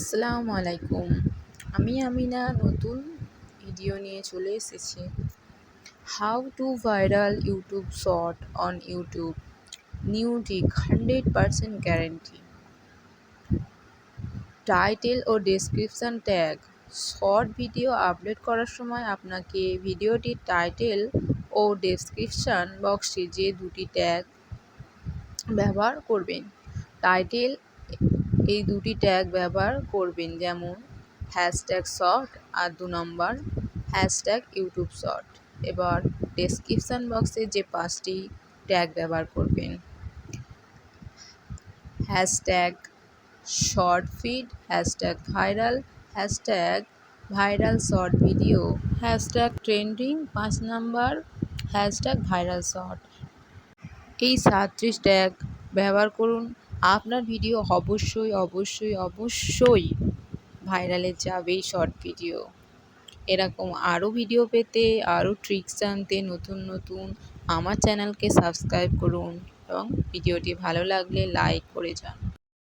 আসসালামু আলাইকুম। আমি আমিনা নতুন ভিডিও নিয়ে চলে এসেছি। How to viral YouTube short on YouTube, new trick 100% guarantee. Title ও description tag. Short video upload করার সময় আপনাকে ভিডিওটির টাইটেল ও ডেসক্রিপশন বক্সে যে দুটি ট্যাগ ব্যবহার করবেন। টাইটেল এই দুটি ট্যাগ ব্যবহার করবেন, যেমন হ্যাশট্যাগ শর্ট আর ২ নম্বর হ্যাশট্যাগ ইউটিউব শর্ট। এবার ডেসক্রিপশন বক্সে যে ৫টি ট্যাগ ব্যবহার করবেন: hashtag short feed, hashtag viral, hashtag viral short video, hashtag trending, ৫ নম্বর হ্যাশট্যাগ ভাইরাল শর্ট। এই ৩৭ ট্যাগ ব্যবহার করুন। আপনার ভিডিও অবশ্যই ভাইরালে যাবেই। শর্ট ভিডিও এরকম আরও ভিডিও পেতে, আরও ট্রিক্স জানতে নতুন আমার চ্যানেলকে সাবস্ক্রাইব করুন এবং ভিডিওটি ভালো লাগলে লাইক করে যান।